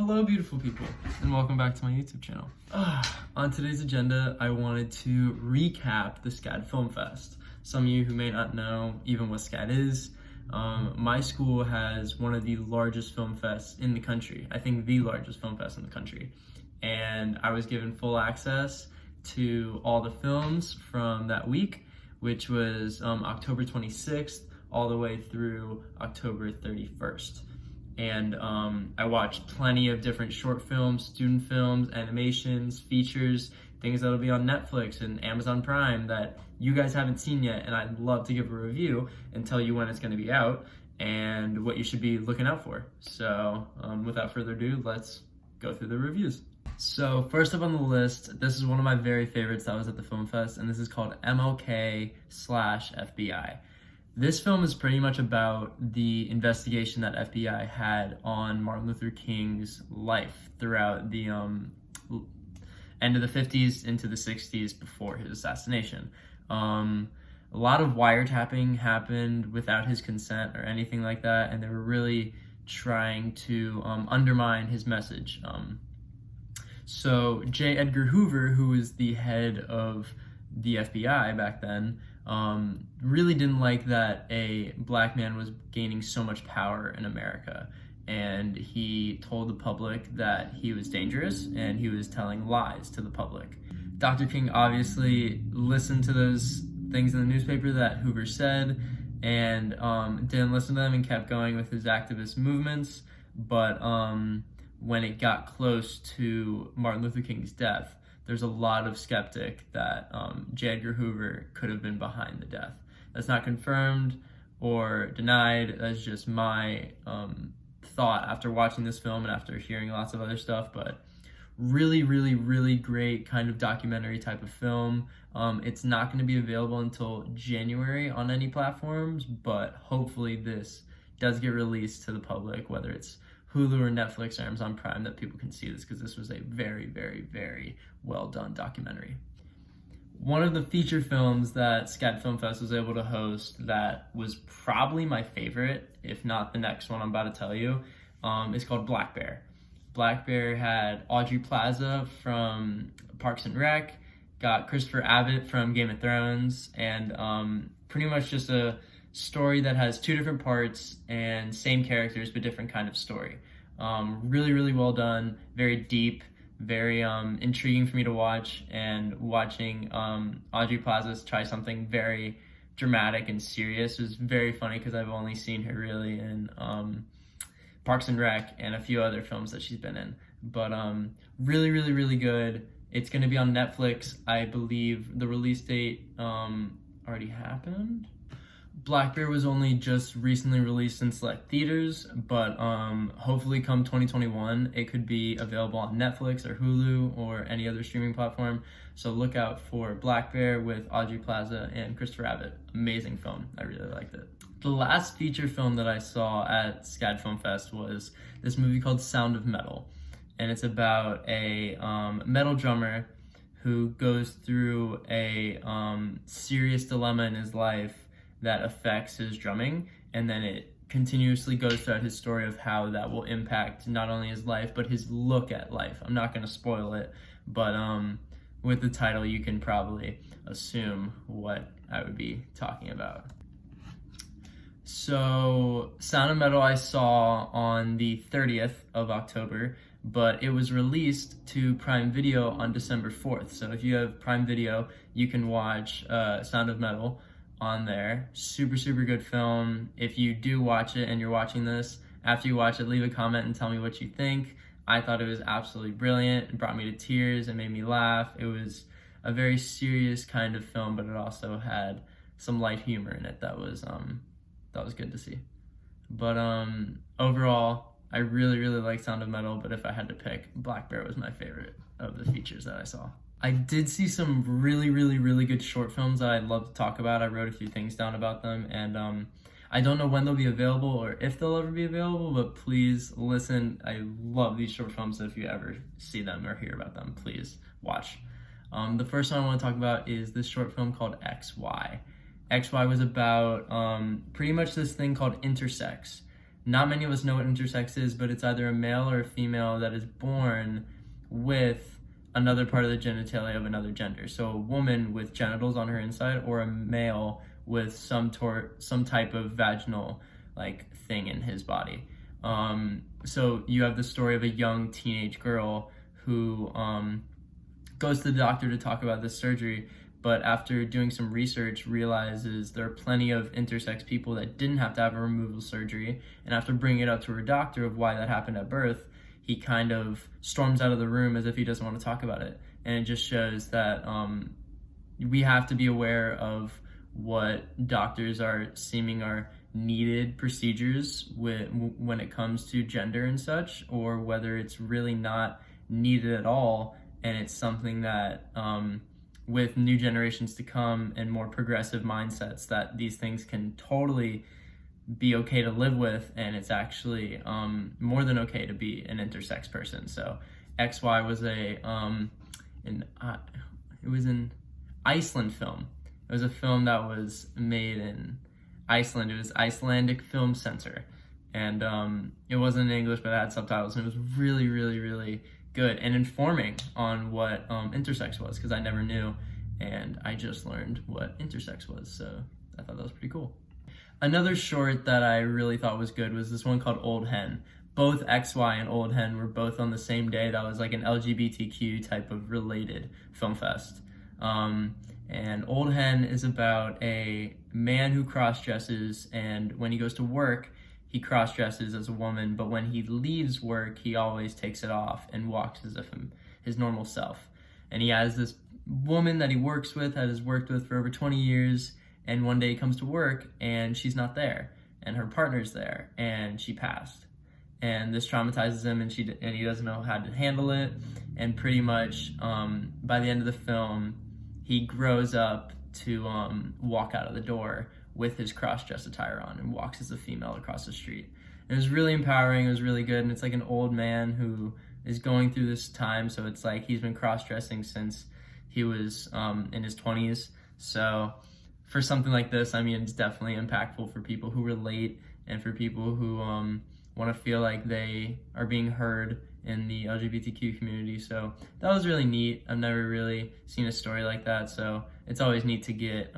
Hello, beautiful people, and welcome back to my YouTube channel. On today's agenda, I wanted to recap the Scad Film Fest. Some of you who may not know even what Scad is, my school has one of the largest film fests in the country. I think the largest film fest in the country. And I was given full access to all the films from that week, which was October 26th all the way through October 31st. And I watched plenty of different short films, student films, animations, features, things that'll be on Netflix and Amazon Prime that you guys haven't seen yet, and I'd love to give a review and tell you when it's going to be out and what you should be looking out for. So without further ado, let's go through the reviews. So first up on the list, this is one of my very favorites that was at the film fest, and this is called MLK/FBI. This film is pretty much about the investigation that FBI had on Martin Luther King's life throughout the end of the 50s into the 60s before his assassination. A lot of wiretapping happened without his consent or anything like that, and they were really trying to undermine his message. So J. Edgar Hoover, who was the head of the FBI back then, really didn't like that a black man was gaining so much power in America, and he told the public that he was dangerous and he was telling lies to the public. Dr. King obviously listened to those things in the newspaper that Hoover said and didn't listen to them and kept going with his activist movements, but when it got close to Martin Luther King's death, there's a lot of skeptic that J. Edgar Hoover could have been behind the death. That's not confirmed or denied. That's just my thought after watching this film and after hearing lots of other stuff, but really, really, really great kind of documentary type of film. It's not going to be available until January on any platforms, but hopefully this does get released to the public, whether it's Hulu or Netflix or Amazon Prime, that people can see this, because this was a very, very, very well done documentary. One of the feature films that Scad Film Fest was able to host that was probably my favorite, if not the next one I'm about to tell you, is called Black Bear. Black Bear had Aubrey Plaza from Parks and Rec, got Christopher Abbott from Game of Thrones, and pretty much just a story that has two different parts and same characters but different kind of story. Really, really well done, very deep, very intriguing for me to watch, and watching Aubrey Plaza try something very dramatic and serious was very funny, because I've only seen her really in Parks and Rec and a few other films that she's been in. But really, really, really good. It's going to be on Netflix. I believe the release date already happened. Black Bear was only just recently released in select theaters, but hopefully come 2021, it could be available on Netflix or Hulu or any other streaming platform. So look out for Black Bear with Aubrey Plaza and Christopher Abbott. Amazing film. I really liked it. The last feature film that I saw at Scad Film Fest was this movie called Sound of Metal. And it's about a metal drummer who goes through a serious dilemma in his life that affects his drumming, and then it continuously goes throughout his story of how that will impact not only his life but his look at life. I'm not going to spoil it, but with the title you can probably assume what I would be talking about. So Sound of Metal I saw on the 30th of October, but it was released to Prime Video on December 4th. So if you have Prime Video, you can watch Sound of Metal on there. Super, super good film. If you do watch it and you're watching this, after you watch it, leave a comment and tell me what you think. I thought it was absolutely brilliant. It brought me to tears. It made me laugh. It was a very serious kind of film, but it also had some light humor in it that was good to see. But overall, I really, really like Sound of Metal, but if I had to pick, Black Bear was my favorite of the features that I saw. I did see some really, really, really good short films that I'd love to talk about. I wrote a few things down about them, and I don't know when they'll be available or if they'll ever be available, but please listen. I love these short films, so if you ever see them or hear about them, please watch. The first one I want to talk about is this short film called XY. XY was about pretty much this thing called intersex, not many of us know what intersex is, but it's either a male or a female that is born with another part of the genitalia of another gender. So a woman with genitals on her inside, or a male with some type of vaginal like thing in his body. So you have the story of a young teenage girl who goes to the doctor to talk about this surgery, but after doing some research realizes there are plenty of intersex people that didn't have to have a removal surgery, and after bringing it up to her doctor of why that happened at birth, he kind of storms out of the room as if he doesn't want to talk about it. And it just shows that we have to be aware of what doctors are seeming are needed procedures when it comes to gender and such, or whether it's really not needed at all, and it's something that with new generations to come and more progressive mindsets, that these things can totally be okay to live with, and it's actually more than okay to be an intersex person. So XY was it was an Iceland film. It was a film that was made in Iceland. It was Icelandic Film Center, and it wasn't in English, but it had subtitles, and it was really, really, really good and informing on what intersex was, because I never knew, and I just learned what intersex was, so I thought that was pretty cool. Another short that I really thought was good was this one called Old Hen. Both XY and Old Hen were both on the same day. That was like an LGBTQ type of related film fest. And Old Hen is about a man who cross-dresses, and when he goes to work, he cross-dresses as a woman, but when he leaves work, he always takes it off and walks as if his normal self. And he has this woman that he works with, has worked with for over 20 years, and one day he comes to work and she's not there, and her partner's there, and she passed. And this traumatizes him, and he doesn't know how to handle it. And pretty much by the end of the film, he grows up to walk out of the door with his cross-dress attire on and walks as a female across the street. It was really empowering. It was really good, and it's like an old man who is going through this time. So it's like he's been cross-dressing since he was in his 20s. So for something like this, I mean, it's definitely impactful for people who relate and for people who want to feel like they are being heard in the LGBTQ community. So that was really neat. I've never really seen a story like that, so it's always neat to get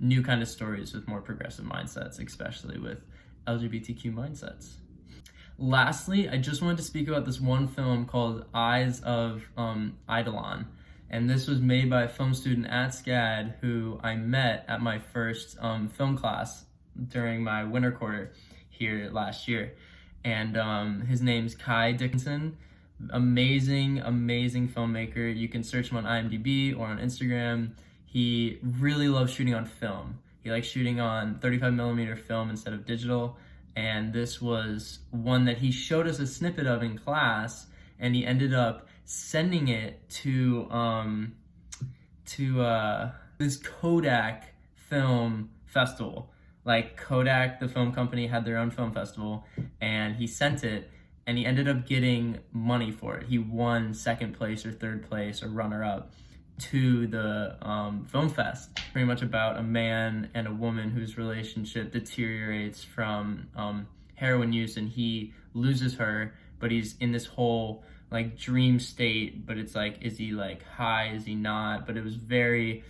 new kind of stories with more progressive mindsets, especially with LGBTQ mindsets. Lastly, I just wanted to speak about this one film called Eyes of Eidolon. And this was made by a film student at Scad who I met at my first film class during my winter quarter here last year. And his name's Kai Dickinson. Amazing, amazing filmmaker. You can search him on IMDb or on Instagram. He really loves shooting on film. He likes shooting on 35mm film instead of digital. And this was one that he showed us a snippet of in class, and he ended up sending it to this Kodak film festival. Like Kodak, the film company, had their own film festival, and he sent it, and he ended up getting money for it. He won second place or third place or runner-up to the film fest. Pretty much about a man and a woman whose relationship deteriorates from heroin use, and he loses her, but he's in this whole like dream state, but it's like, is he like high, is he not? But it was very,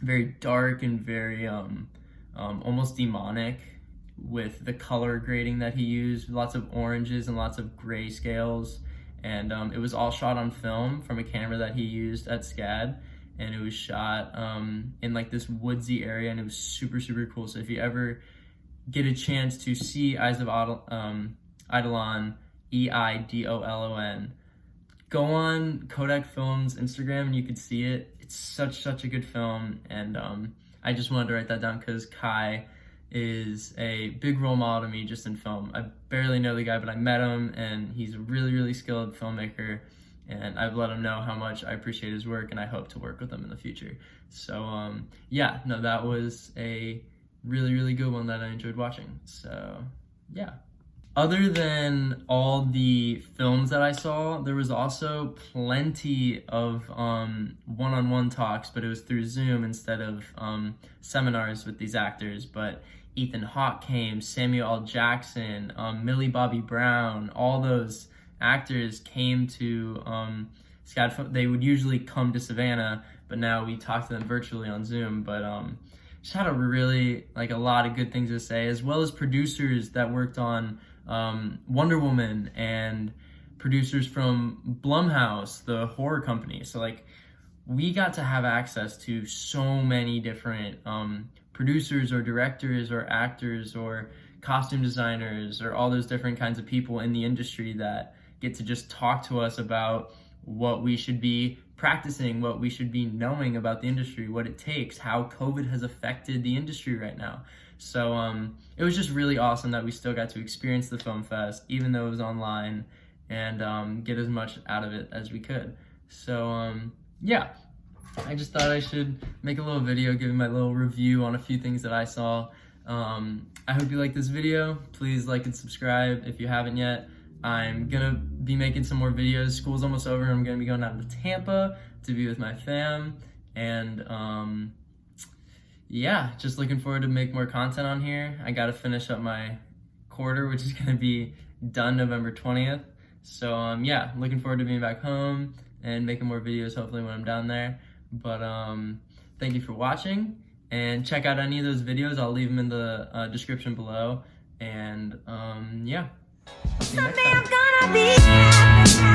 very dark and very almost demonic with the color grading that he used, lots of oranges and lots of gray scales. And it was all shot on film from a camera that he used at Scad, and it was shot in like this woodsy area, and it was super, super cool. So if you ever get a chance to see Eyes of Eidolon, Eidolon, go on Kodak Films Instagram and you could see it. It's such a good film, and I just wanted to write that down because Kai is a big role model to me just in film. I barely know the guy, but I met him, and he's a really, really skilled filmmaker, and I've let him know how much I appreciate his work, and I hope to work with him in the future. So yeah, no, that was a really, really good one that I enjoyed watching. So yeah. Other than all the films that I saw, there was also plenty of one-on-one talks, but it was through Zoom instead of seminars with these actors. But Ethan Hawke came, Samuel L. Jackson, Millie Bobby Brown, all those actors came to Scad. They would usually come to Savannah, but now we talk to them virtually on Zoom. But just had a lot of good things to say, as well as producers that worked on Wonder Woman and producers from Blumhouse, the horror company. So like, we got to have access to so many different producers or directors or actors or costume designers or all those different kinds of people in the industry that get to just talk to us about what we should be practicing, what we should be knowing about the industry, what it takes, how COVID has affected the industry right now. So it was just really awesome that we still got to experience the film fest, even though it was online, and get as much out of it as we could. So yeah, I just thought I should make a little video giving my little review on a few things that I saw. I hope you like this video. Please like and subscribe if you haven't yet. I'm gonna be making some more videos. School's almost over. I'm gonna be going out to Tampa to be with my fam, and yeah, just looking forward to make more content on here. I gotta finish up my quarter, which is gonna be done November 20th. So yeah, looking forward to being back home and making more videos hopefully when I'm down there. But thank you for watching, and check out any of those videos. I'll leave them in the description below, and yeah. See you next time.